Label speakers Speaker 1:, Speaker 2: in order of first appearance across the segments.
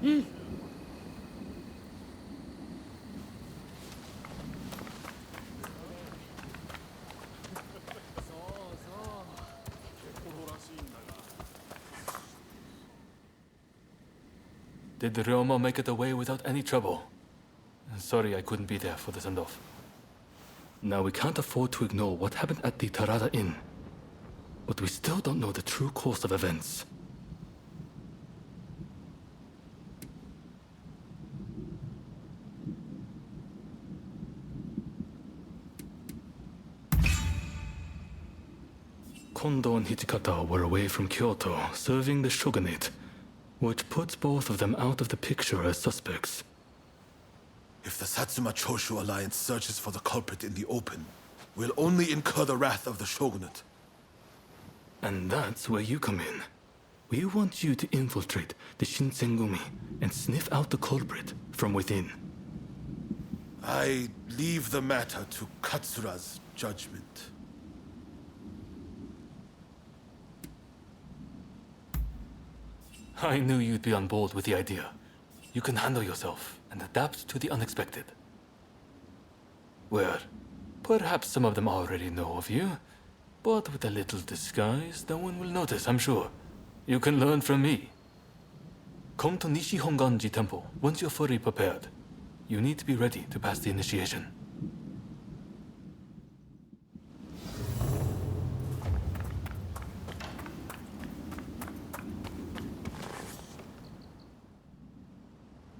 Speaker 1: Did Ryoma make it away without any trouble? Sorry I couldn't be there for the send-off. Now we can't afford to ignore what happened at the Tarada Inn. But we still don't know the true course of events. Kondo and Hijikata were away from Kyoto, serving the shogunate, which puts both of them out of the picture as suspects.
Speaker 2: If the Satsuma Choshu alliance searches for the culprit in the open, we'll only incur the wrath of the shogunate.
Speaker 1: And that's where you come in. We want you to infiltrate the Shinsengumi and sniff out the culprit from within.
Speaker 2: I leave the matter to Katsura's judgment.
Speaker 1: I knew you'd be on board with the idea. You can handle yourself and adapt to the unexpected. Well, perhaps some of them already know of you, but with a little disguise, no one will notice, I'm sure. You can learn from me. Come to Nishi Honganji Temple once you're fully prepared. You need to be ready to pass the initiation.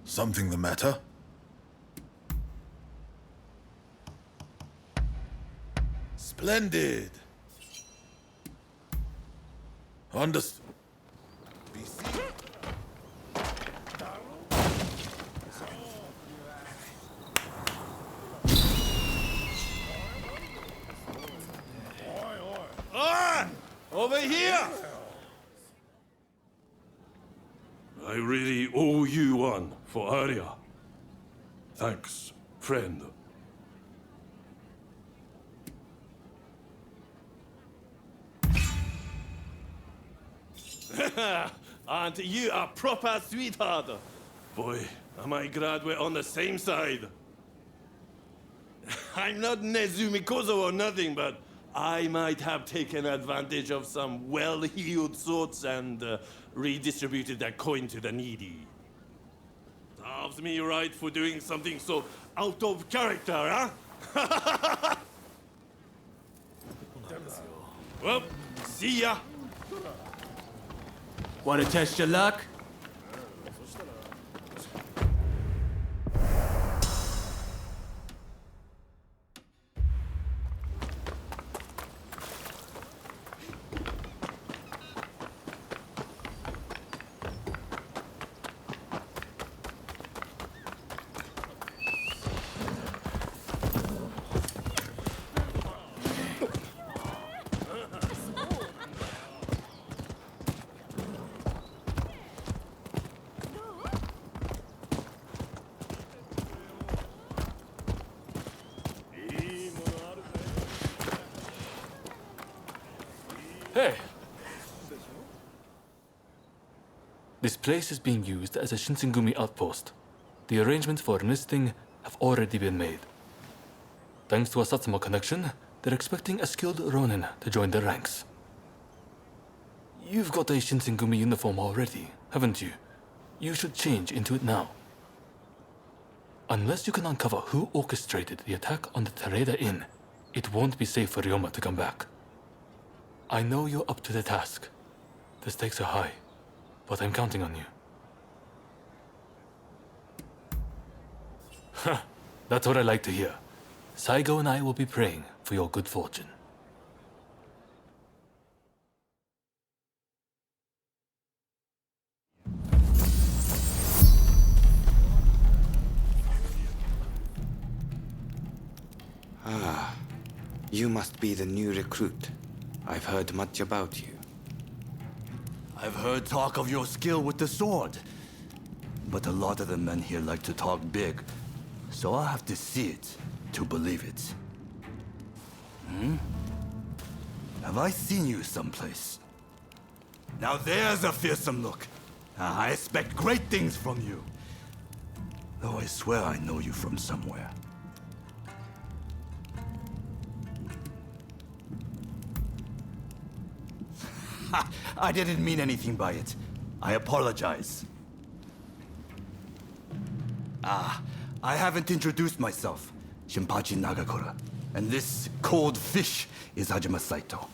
Speaker 2: Something the matter? Splendid! Understood.
Speaker 3: Over here! I really owe you one for Arya. Thanks, friend. Aren't you a proper sweetheart? Boy, am I glad we're on the same side. I'm not Nezumi Kozo or nothing, but I might have taken advantage of some well-heeled sorts and redistributed that coin to the needy. Serves me right for doing something so out of character, huh? Well, see ya!
Speaker 4: Want to test your luck?
Speaker 1: Hey! This place is being used as a Shinsengumi outpost. The arrangements for enlisting have already been made. Thanks to a Satsuma connection, they're expecting a skilled Ronin to join their ranks. You've got a Shinsengumi uniform already, haven't you? You should change into it now. Unless you can uncover who orchestrated the attack on the Tareda Inn, it won't be safe for Ryoma to come back. I know you're up to the task. The stakes are high, but I'm counting on you. Ha! That's what I like to hear. Saigo and I will be praying for your good fortune.
Speaker 5: Ah, you must be the new recruit. I've heard much about you.
Speaker 4: I've heard talk of your skill with the sword. But a lot of the men here like to talk big. So I'll have to see it to believe it. Have I seen you someplace? Now there's a fearsome look. I expect great things from you. Though I swear I know you from somewhere. I didn't mean anything by it. I apologize. I haven't introduced myself. Shinpachi Nagakura. And this cold fish is Hajime Saito.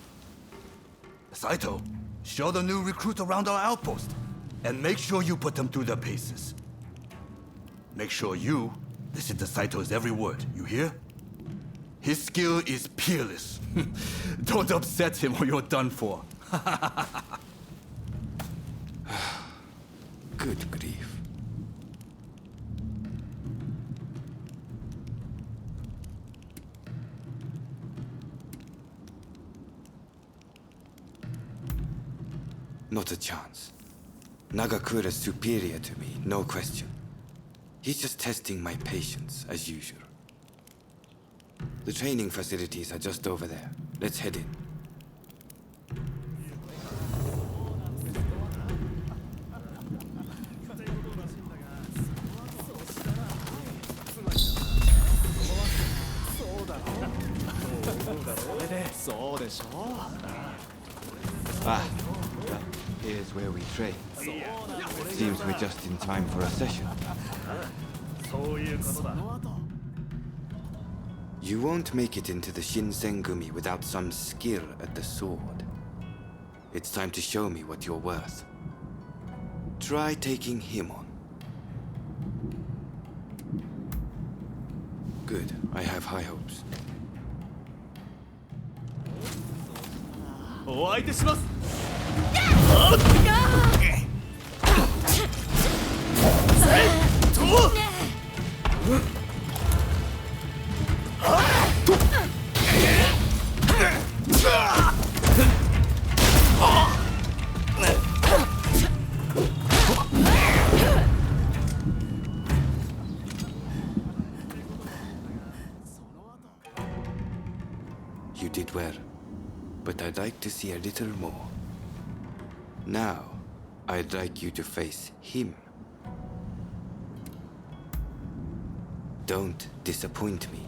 Speaker 4: Saito, show the new recruit around our outpost. And make sure you put them through their paces. Make sure you listen to Saito's every word, you hear? His skill is peerless. Don't upset him or you're done for.
Speaker 5: Good grief. Not a chance. Nagakura's superior to me, no question. He's just testing my patience, as usual. The training facilities are just over there. Let's head in. Here's where we train. Seems we're just in time for a session. You won't make it into the Shinsengumi without some skill at the sword. It's time to show me what you're worth. Try taking him on. Good. I have high hopes.
Speaker 6: お相手します。
Speaker 5: You did well, but I'd like to see a little more. Now, I'd like you to face him. Don't disappoint me.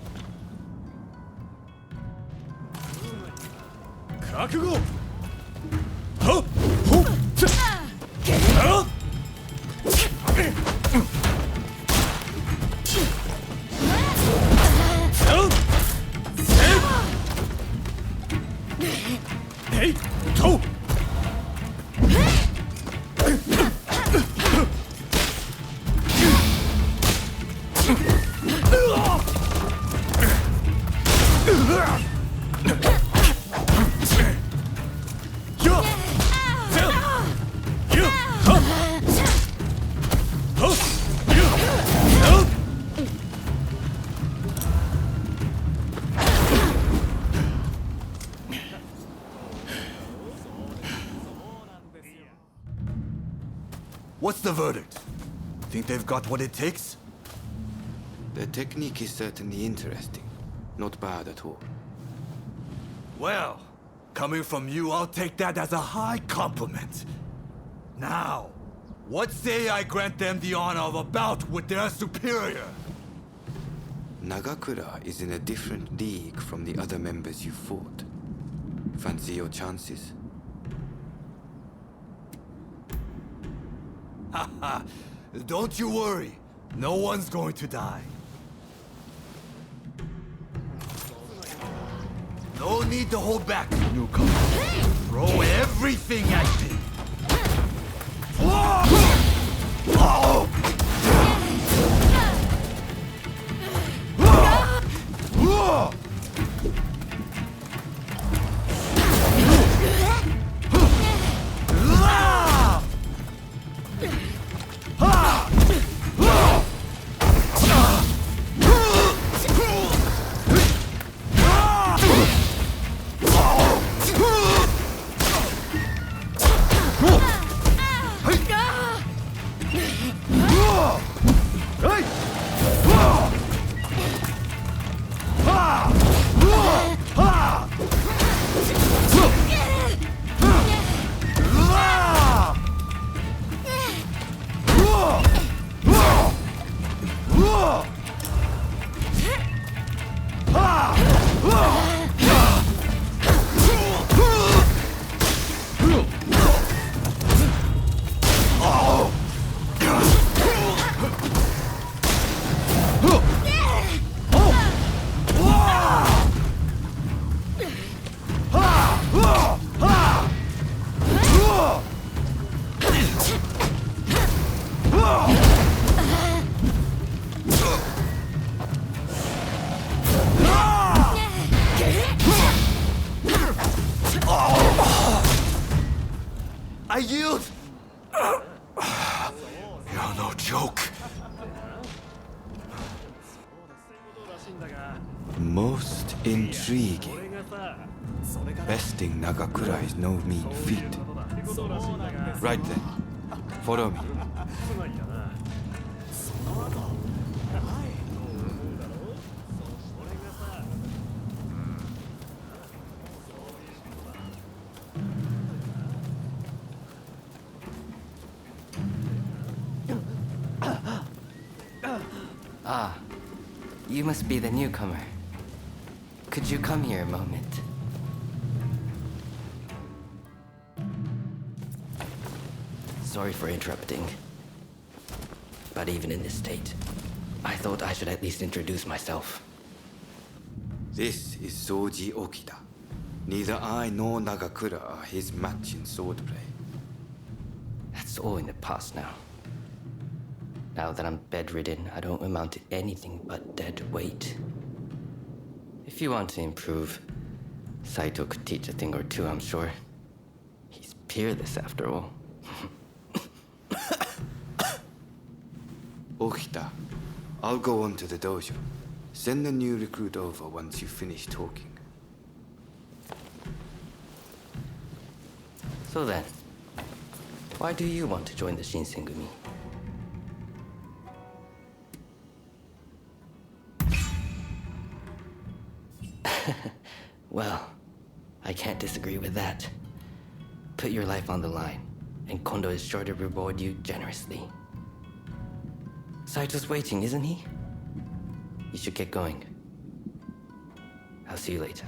Speaker 6: 覚悟。はっほっはっ。Hey, go!
Speaker 4: What's the verdict? Think they've got what it takes?
Speaker 5: The technique is certainly interesting. Not bad at all.
Speaker 4: Well, coming from you, I'll take that as a high compliment. Now, what say I grant them the honor of a bout with their superior?
Speaker 5: Nagakura is in a different league from the other members you fought. Fancy your chances?
Speaker 4: Haha, don't you worry. No one's going to die. No need to hold back, newcomer. Throw everything at me. no joke.
Speaker 5: Most intriguing. Besting Nagakura is no mean feat. Right then, follow me.
Speaker 7: Ah, you must be the newcomer. Could you come here a moment? Sorry for interrupting. But even in this state, I thought I should at least introduce myself.
Speaker 5: This is Soji Okita. Neither I nor Nagakura are his match in swordplay.
Speaker 7: That's all in the past now. Now that I'm bedridden, I don't amount to anything but dead weight. If you want to improve, Saito could teach a thing or two, I'm sure. He's peerless after all.
Speaker 5: Okita, I'll go on to the dojo. Send the new recruit over once you finish talking.
Speaker 7: So then, why do you want to join the Shinsengumi? Well, I can't disagree with that. Put your life on the line, and Kondo is sure to reward you generously. Saito's waiting, isn't he? You should get going. I'll see you later.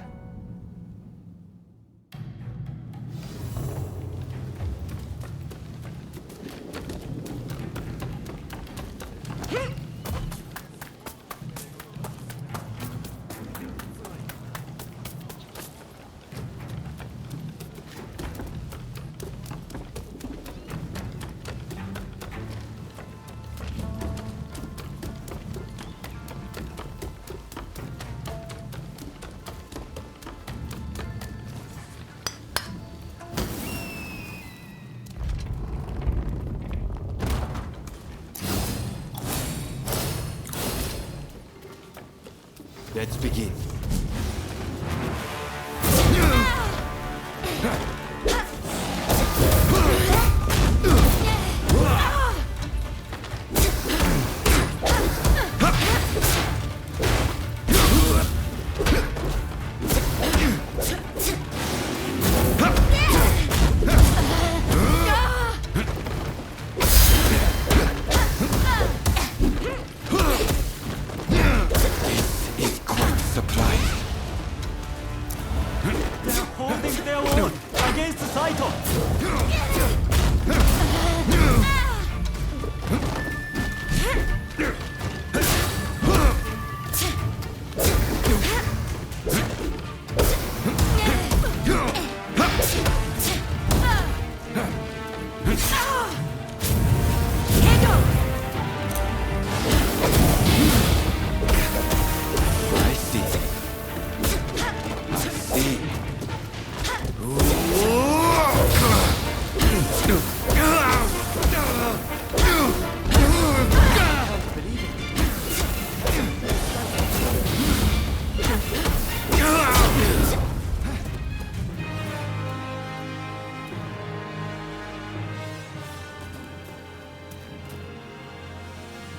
Speaker 5: Let's begin.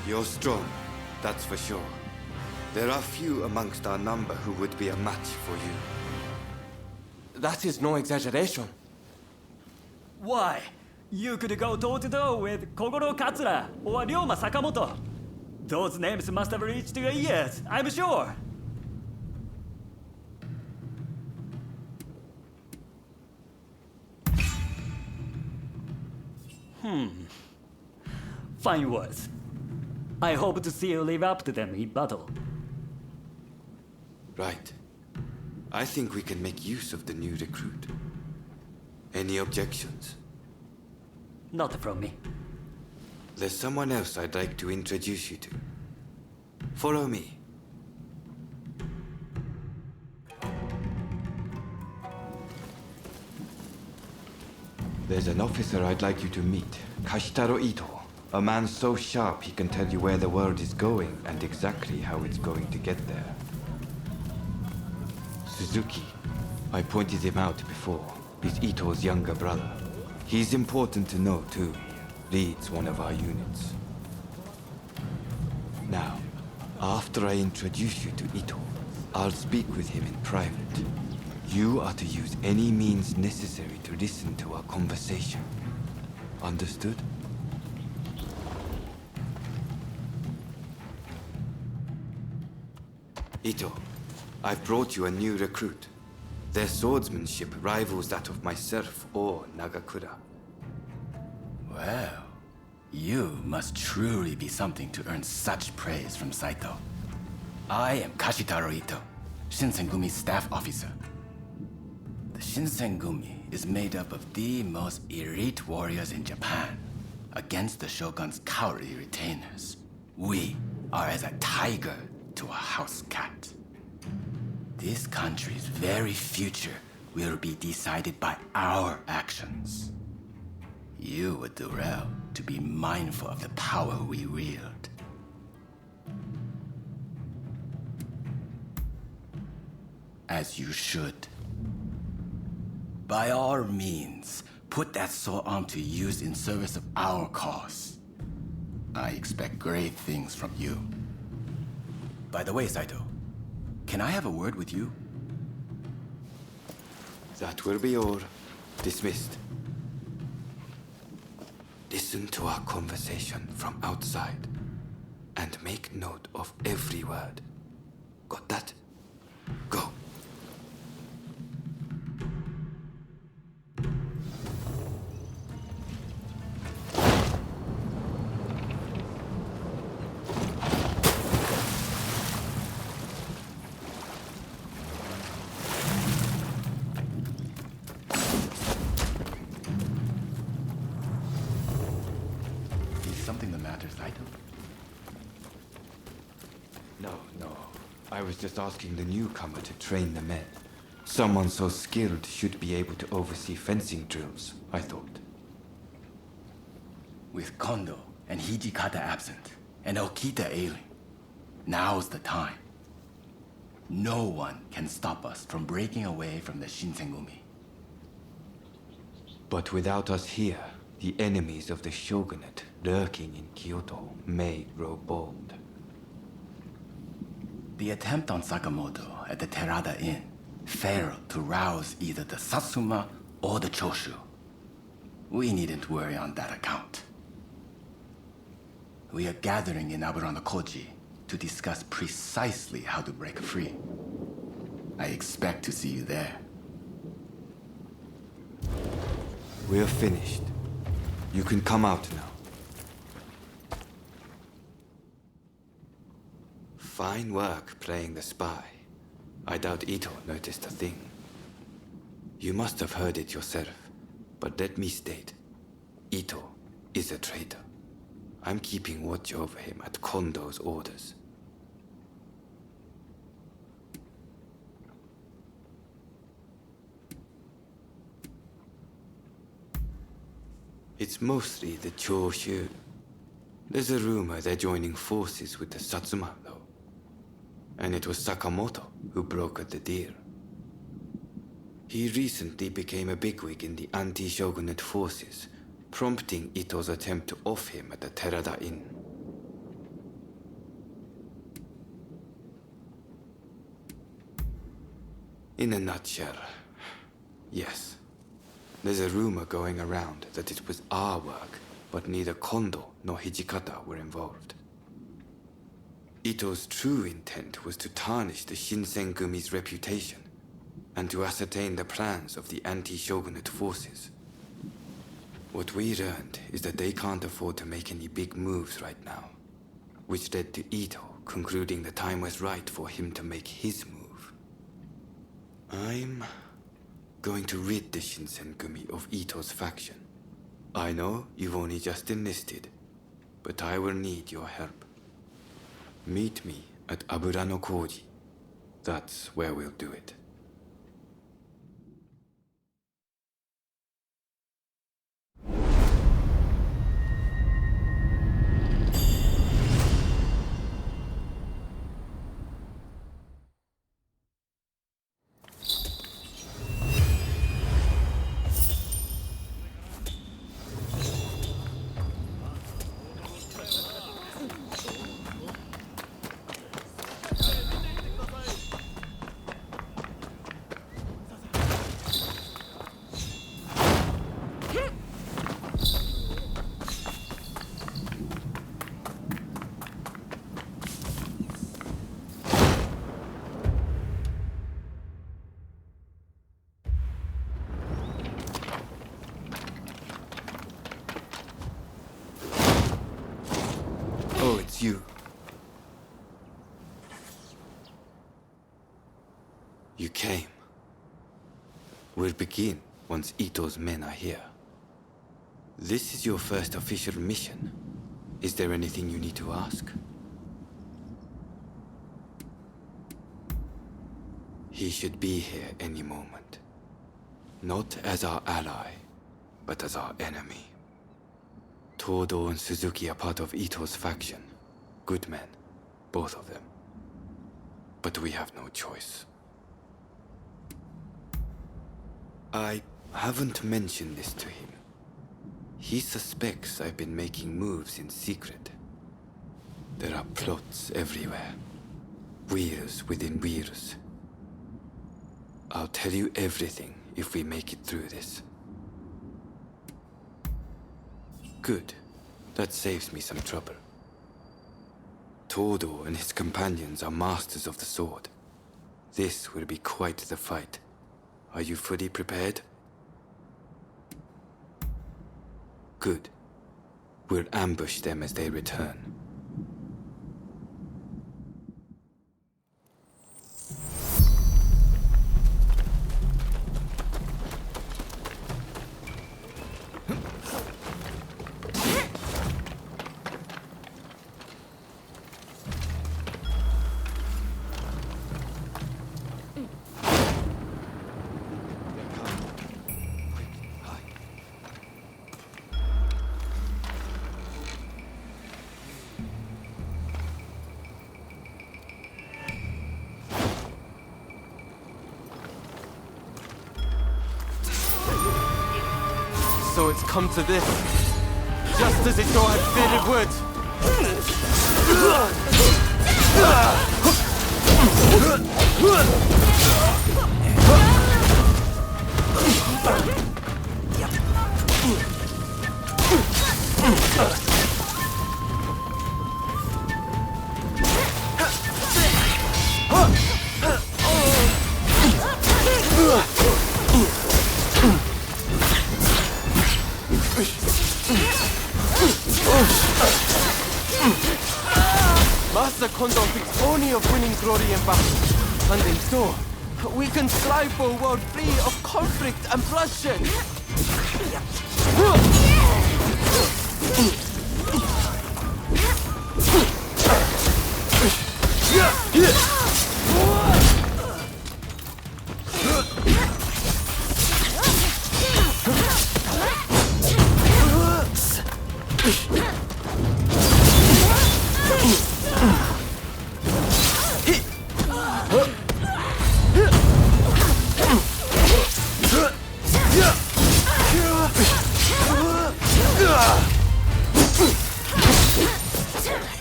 Speaker 5: You're strong, that's for sure. There are few amongst our number who would be a match for you.
Speaker 8: That is no exaggeration.
Speaker 6: Why? You could go toe-to-toe with Kogoro Katsura or Ryoma Sakamoto. Those names must have reached your ears, I'm sure. Fine words. I hope to see you live up to them in battle.
Speaker 5: Right. I think we can make use of the new recruit. Any objections?
Speaker 6: Not from me.
Speaker 5: There's someone else I'd like to introduce you to. Follow me. There's an officer I'd like you to meet, Kashitaro Ito. A man so sharp he can tell you where the world is going and exactly how it's going to get there. Suzuki, I pointed him out before, is Ito's younger brother. He's important to know too. Leads one of our units. Now, after I introduce you to Ito, I'll speak with him in private. You are to use any means necessary to listen to our conversation. Understood? Ito, I've brought you a new recruit. Their swordsmanship rivals that of myself or Nagakura.
Speaker 9: Well, you must truly be something to earn such praise from Saito. I am Kashitaro Ito, Shinsengumi's staff officer. The Shinsengumi is made up of the most elite warriors in Japan against the Shogun's cowardly retainers. We are as a tiger to a house cat. This country's very future will be decided by our actions. You would do well to be mindful of the power we wield. As you should. By all means, put that sword arm to use in service of our cause. I expect great things from you. By the way, Saito, can I have a word with you?
Speaker 5: That will be all. Dismissed. Listen to our conversation from outside and make note of every word. Got that? Go.
Speaker 9: Something the matter, Saito?
Speaker 5: No. I was just asking the newcomer to train the men. Someone so skilled should be able to oversee fencing drills, I thought.
Speaker 9: With Kondo and Hijikata absent, and Okita ailing, now's the time. No one can stop us from breaking away from the Shinsengumi.
Speaker 5: But without us here, the enemies of the shogunate lurking in Kyoto may grow bold.
Speaker 9: The attempt on Sakamoto at the Terada Inn failed to rouse either the Satsuma or the Choshu. We needn't worry on that account. We are gathering in Aburanokoji to discuss precisely how to break free. I expect to see you there.
Speaker 5: We're finished. You can come out now. Fine work playing the spy. I doubt Ito noticed a thing. You must have heard it yourself, but let me state, Ito is a traitor. I'm keeping watch over him at Kondo's orders. It's mostly the Choshu. There's a rumor they're joining forces with the Satsuma, though. And it was Sakamoto who brokered the deal. He recently became a bigwig in the anti-shogunate forces, prompting Ito's attempt to off him at the Terada Inn. In a nutshell, yes. There's a rumor going around that it was our work, but neither Kondo nor Hijikata were involved. Ito's true intent was to tarnish the Shinsengumi's reputation and to ascertain the plans of the anti-shogunate forces. What we learned is that they can't afford to make any big moves right now, which led to Ito concluding the time was right for him to make his move. I'm going to rid the Shinsengumi of Ito's faction. I know you've only just enlisted, but I will need your help. Meet me at Aburanokoji. That's where we'll do it. Oh, it's you. You came. We'll begin once Ito's men are here. This is your first official mission. Is there anything you need to ask? He should be here any moment. Not as our ally, but as our enemy. Todo and Suzuki are part of Ito's faction. Good men, both of them. But we have no choice. I haven't mentioned this to him. He suspects I've been making moves in secret. There are plots everywhere. Wheels within wheels. I'll tell you everything if we make it through this. Good. That saves me some trouble. Todo and his companions are masters of the sword. This will be quite the fight. Are you fully prepared? Good. We'll ambush them as they return.
Speaker 8: So it's come to this. Just as Ito had feared it would. Master Kondo thinks only of winning glory in battle. And in so, we can strive for a world free of conflict and bloodshed.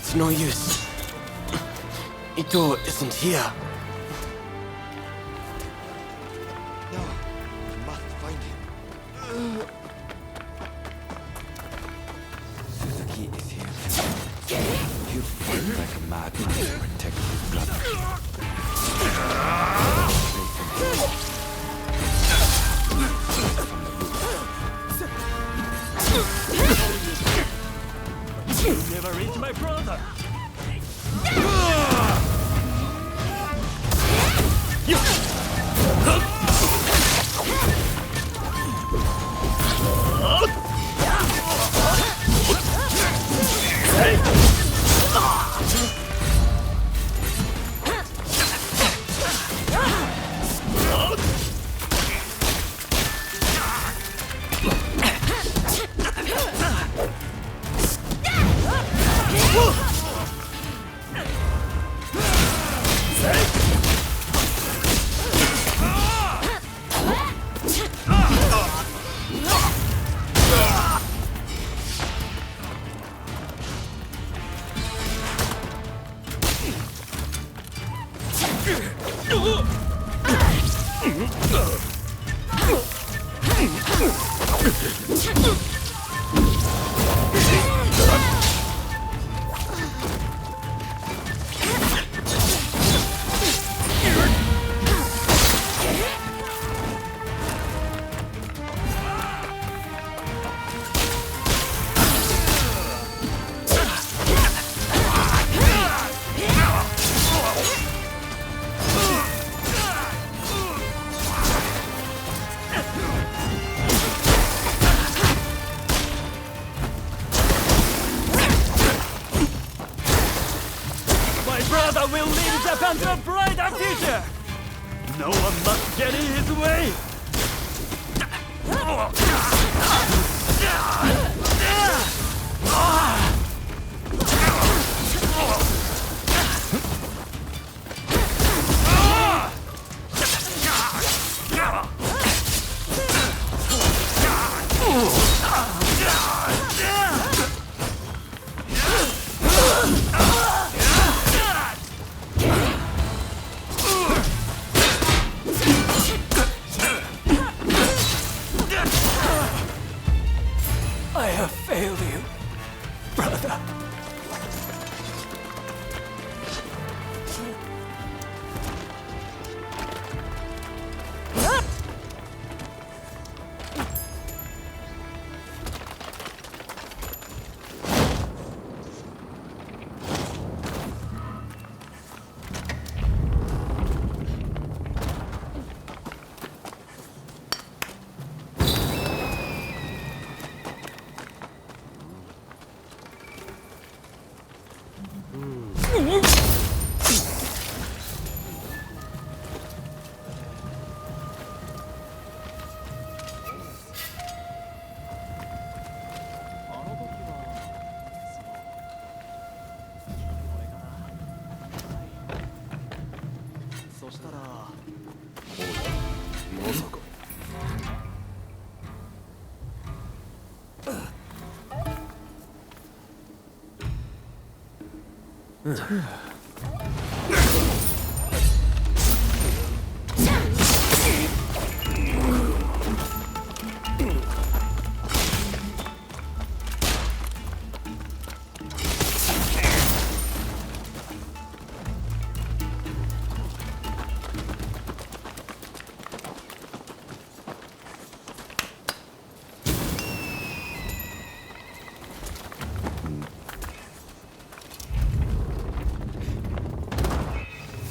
Speaker 8: It's no use. Ito isn't here.
Speaker 5: No, we must find him. Suzuki is here. He'll fight like a madman to protect his brother.
Speaker 6: You never reach my brother! Kaiba will lead Japan to a brighter future! No one must get in his way! I have failed you, brother.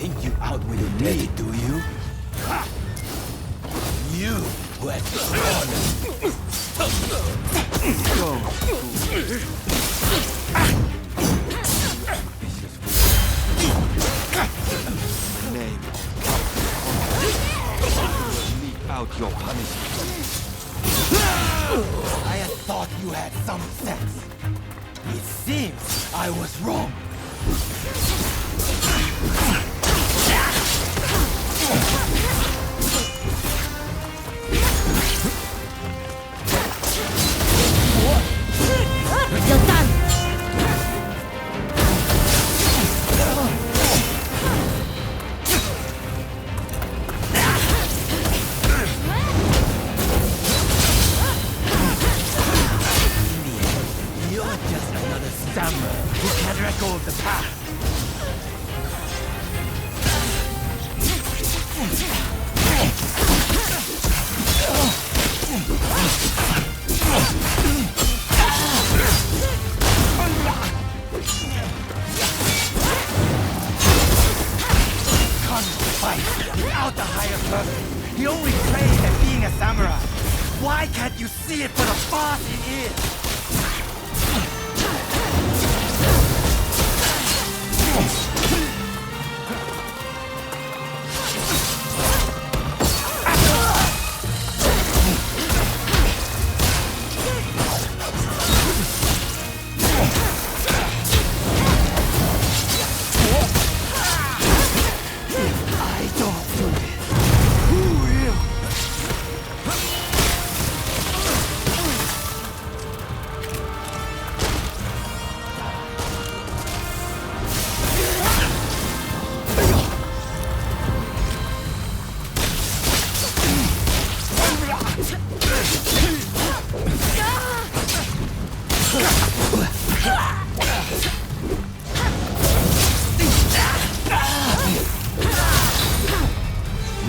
Speaker 9: Think you outwitted me, do you? Ha! You who had
Speaker 10: Name leak out your punishment.
Speaker 9: I had thought you had some sense. It seems I was wrong.
Speaker 11: You're done!
Speaker 9: You're just another samurai who can't let go of the past. Fight without the higher purpose. He only trained at being a samurai. Why can't you see it for the farce it is?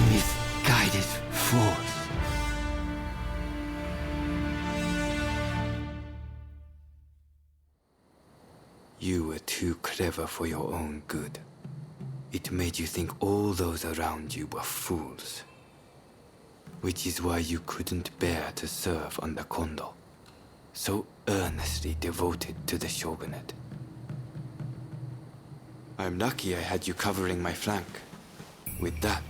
Speaker 9: Misguided fools.
Speaker 5: You were too clever for your own good. It made you think all those around you were fools. Which is why you couldn't bear to serve under Kondo, so earnestly devoted to the shogunate. I'm lucky I had you covering my flank. With that,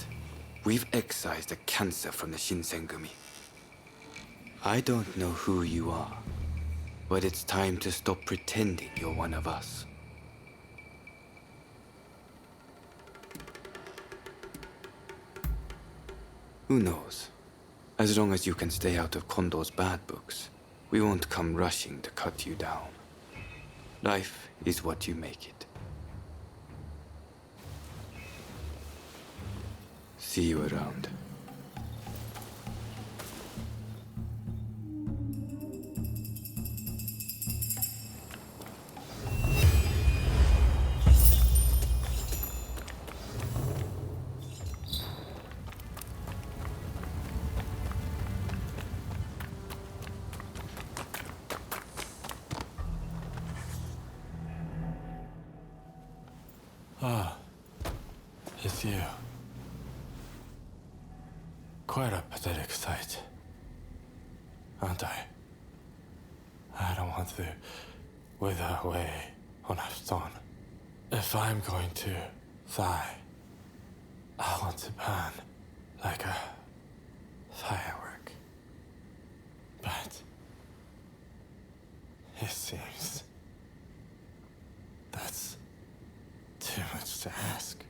Speaker 5: we've excised the cancer from the Shinsengumi. I don't know who you are, but it's time to stop pretending you're one of us. Who knows? As long as you can stay out of Kondo's bad books, we won't come rushing to cut you down. Life is what you make it. See you around.
Speaker 3: It's you. Quite a pathetic sight, aren't I? I don't want to wither away on a stone. If I'm going to die, I want to burn like a firework. But it seems that's too much to ask.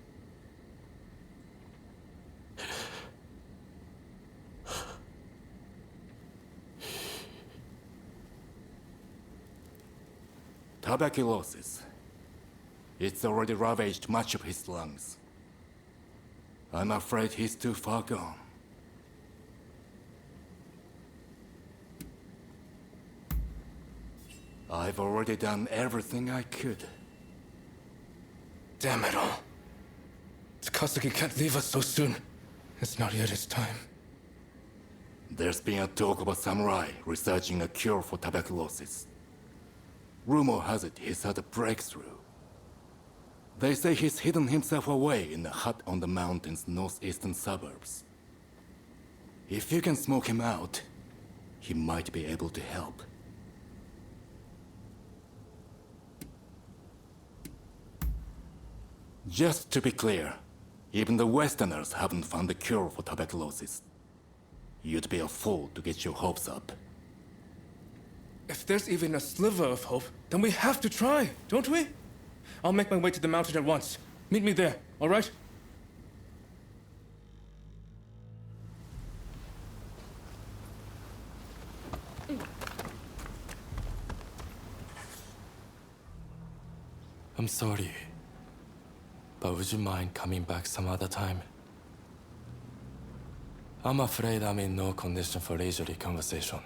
Speaker 2: Tuberculosis. It's already ravaged much of his lungs. I'm afraid he's too far gone. I've already done everything I could.
Speaker 3: Damn it all. Takasugi can't leave us so soon. It's not yet his time.
Speaker 2: There's been a talk of a samurai researching a cure for tuberculosis. Rumor has it he's had a breakthrough. They say he's hidden himself away in a hut on the mountain's northeastern suburbs. If you can smoke him out, he might be able to help. Just to be clear, even the Westerners haven't found a cure for tuberculosis. You'd be a fool to get your hopes up.
Speaker 11: If there's even a sliver of hope, then we have to try, don't we? I'll make my way to the mountain at once. Meet me there, all right?
Speaker 3: I'm sorry, but would you mind coming back some other time? I'm afraid I'm in no condition for leisurely conversation.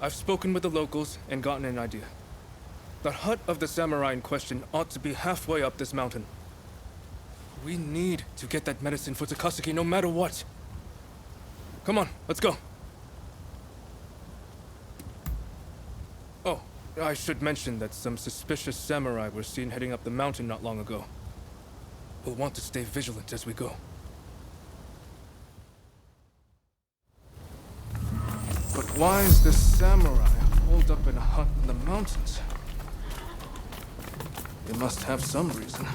Speaker 11: I've spoken with the locals and gotten an idea. The hut of the samurai in question ought to be halfway up this mountain. We need to get that medicine for Takasugi no matter what. Come on, let's go. Oh, I should mention that some suspicious samurai were seen heading up the mountain not long ago. We'll want to stay vigilant as we go. But why is this samurai holed up in a hut in the mountains? He must have some reason.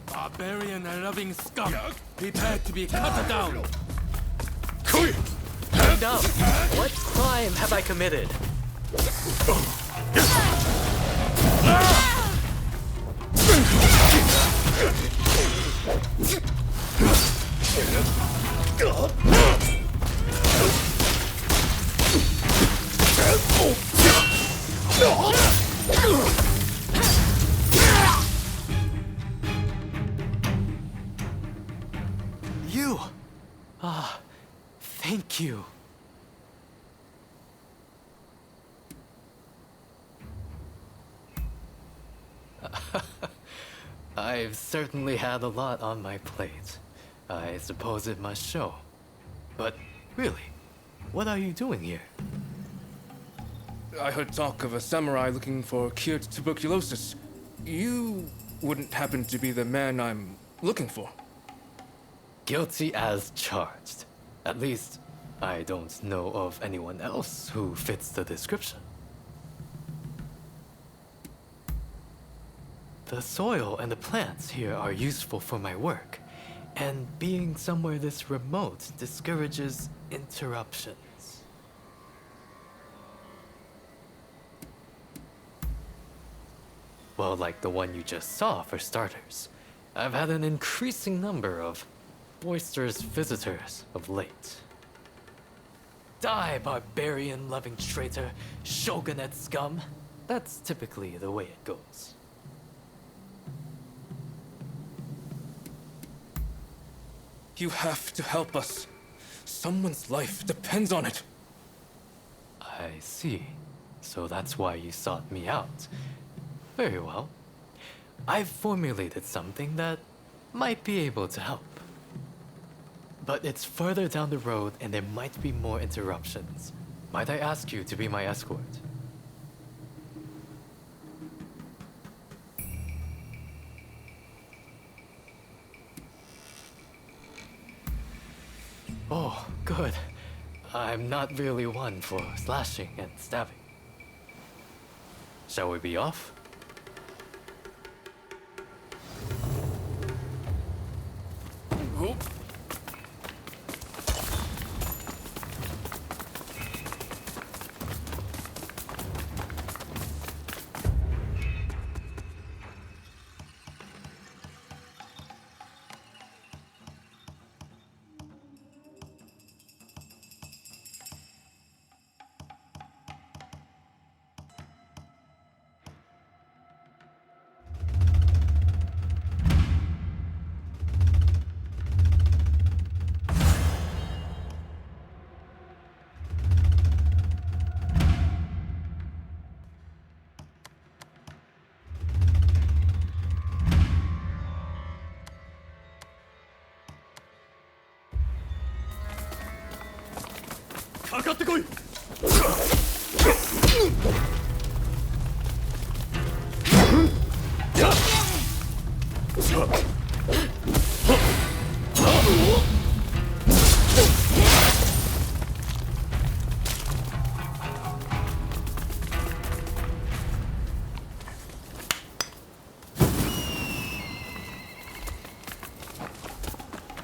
Speaker 3: Barbarian and loving scum! Prepare to be cut down!
Speaker 6: Now, what crime have I committed?
Speaker 8: You! Thank you.
Speaker 6: I've certainly had a lot on my plate. I suppose it must show.
Speaker 12: But really, what are you doing here?
Speaker 11: I heard talk of a samurai looking for cured tuberculosis. You wouldn't happen to be the man I'm looking for.
Speaker 12: Guilty as charged. At least, I don't know of anyone else who fits the description. The soil and the plants here are useful for my work, and being somewhere this remote discourages interruptions. Well, like the one you just saw, for starters. I've had an increasing number of boisterous visitors of late. Die, barbarian-loving traitor, shogunate scum. That's typically the way it goes.
Speaker 11: You have to help us. Someone's life depends on it.
Speaker 12: I see. So that's why you sought me out. Very well. I've formulated something that might be able to help. But it's further down the road and there might be more interruptions. Might I ask you to be my escort? Oh, good. I'm not really one for slashing and stabbing. Shall we be off?
Speaker 11: Oop.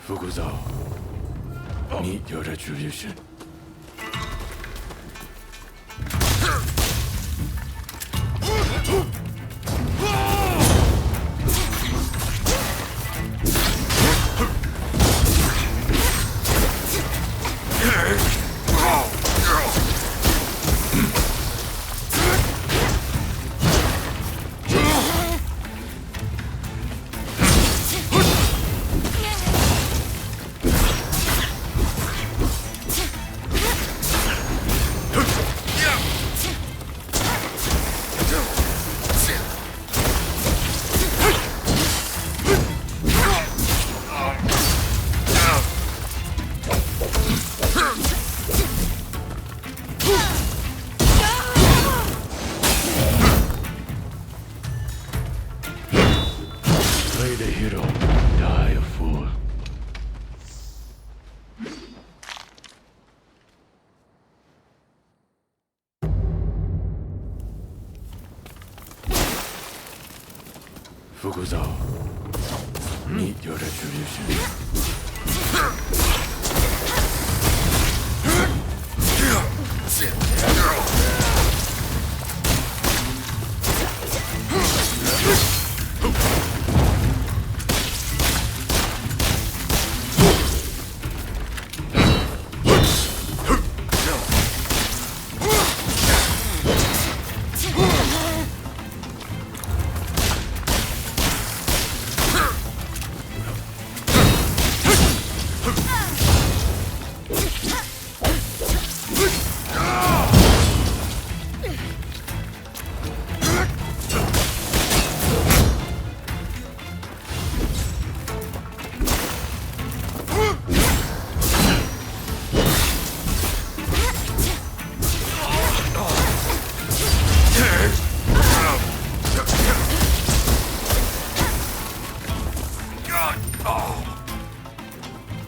Speaker 1: Fukuzao, meet your retribution. Play the hero, die a fool. Fukuzao, meet your retribution.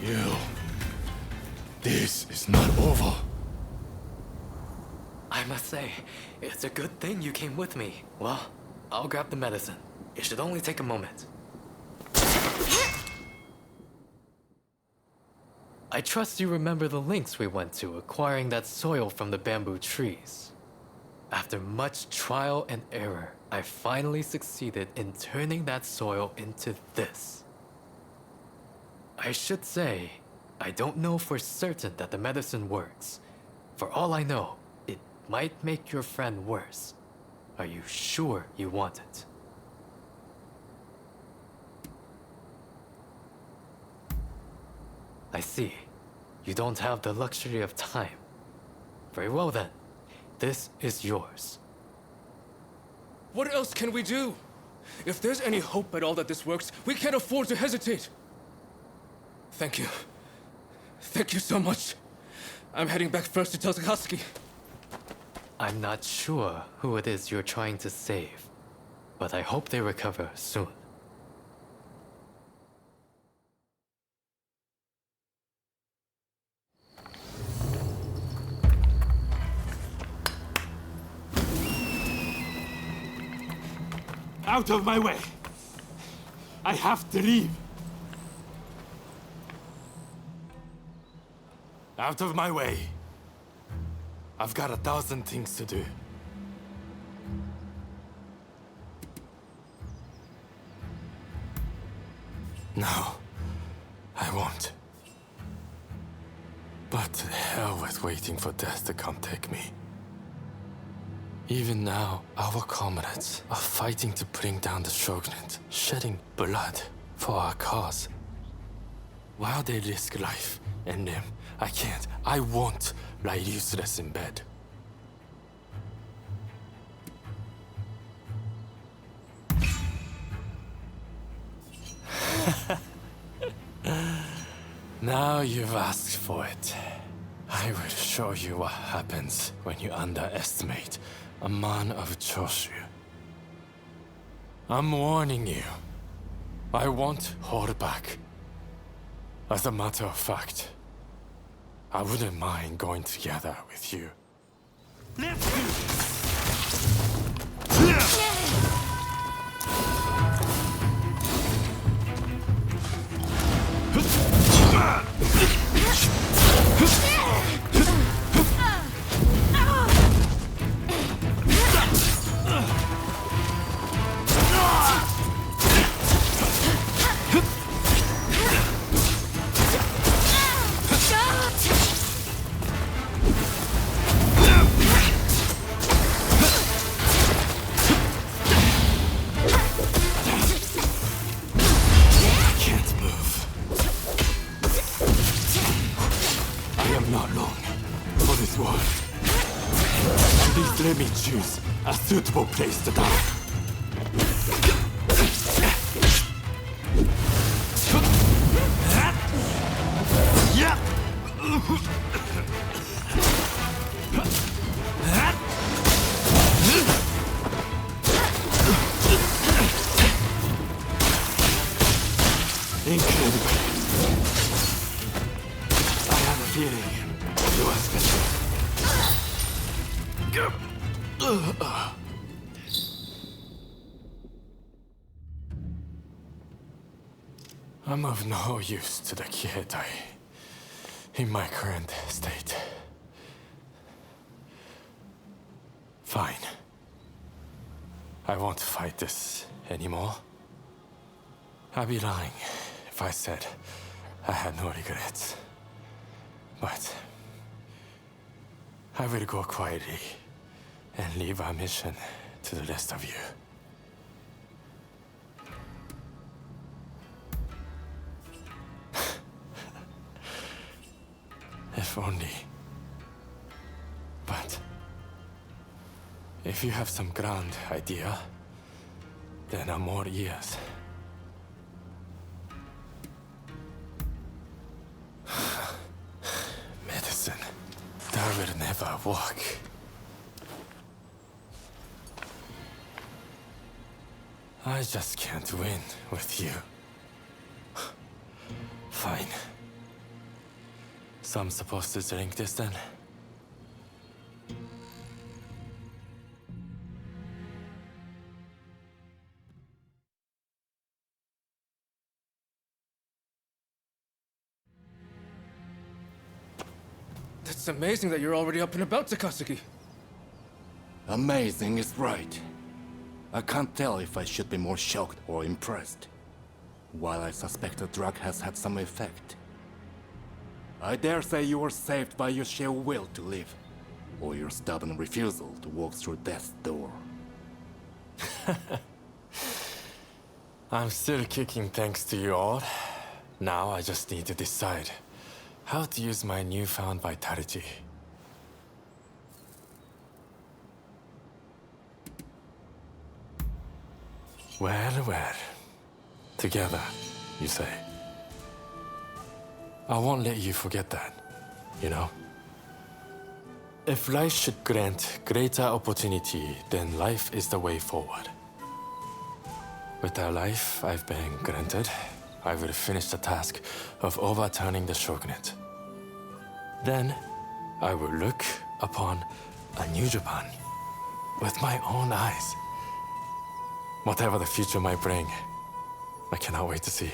Speaker 2: You. This is not over.
Speaker 12: I must say, it's a good thing you came with me. Well, I'll grab the medicine. It should only take a moment. I trust you remember the lengths we went to acquiring that soil from the bamboo trees. After much trial and error, I finally succeeded in turning that soil into this. I should say, I don't know for certain that the medicine works. For all I know, it might make your friend worse. Are you sure you want it? I see. You don't have the luxury of time. Very well then. This is yours.
Speaker 11: What else can we do? If there's any hope at all that this works, we can't afford to hesitate. Thank you. Thank you so much. I'm heading back first to tell Takasuki.
Speaker 12: I'm not sure who it is you're trying to save, but I hope they recover soon.
Speaker 3: Out of my way! I have to leave!
Speaker 2: Out of my way. I've got 1,000 things to do. No, I won't. But to hell with waiting for death to come take me. Even now, our comrades are fighting to bring down the shogunate, shedding blood for our cause. While they risk life and limb, I won't lie useless in bed. Now you've asked for it. I will show you what happens when you underestimate a man of Choshu. I'm warning you. I won't hold back. As a matter of fact, I wouldn't mind going together with you.
Speaker 3: Let's do this!
Speaker 2: Let me choose a suitable place to die. Incredible. I have a feeling you are special. I'm of no use to the Kietai in my current state. Fine. I won't fight this anymore. I'd be lying if I said I had no regrets. But I will go quietly and leave our mission to the rest of you. If only. But if you have some grand idea, then I'm all ears. Medicine. That will never work. I just can't win with you. Fine.
Speaker 3: So I'm supposed to drink this then?
Speaker 11: It's amazing that you're already up and about, Takasugi.
Speaker 2: Amazing is right. I can't tell if I should be more shocked or impressed. While I suspect the drug has had some effect, I dare say you were saved by your sheer will to live, or your stubborn refusal to walk through death's door.
Speaker 3: I'm still kicking thanks to you all. Now I just need to decide how to use my newfound vitality. Well, well. Together, you say. I won't let you forget that, you know? If life should grant greater opportunity, then life is the way forward. With the life I've been granted, I will finish the task of overturning the shogunate. Then, I will look upon a new Japan with my own eyes. Whatever the future might bring, I cannot wait to see.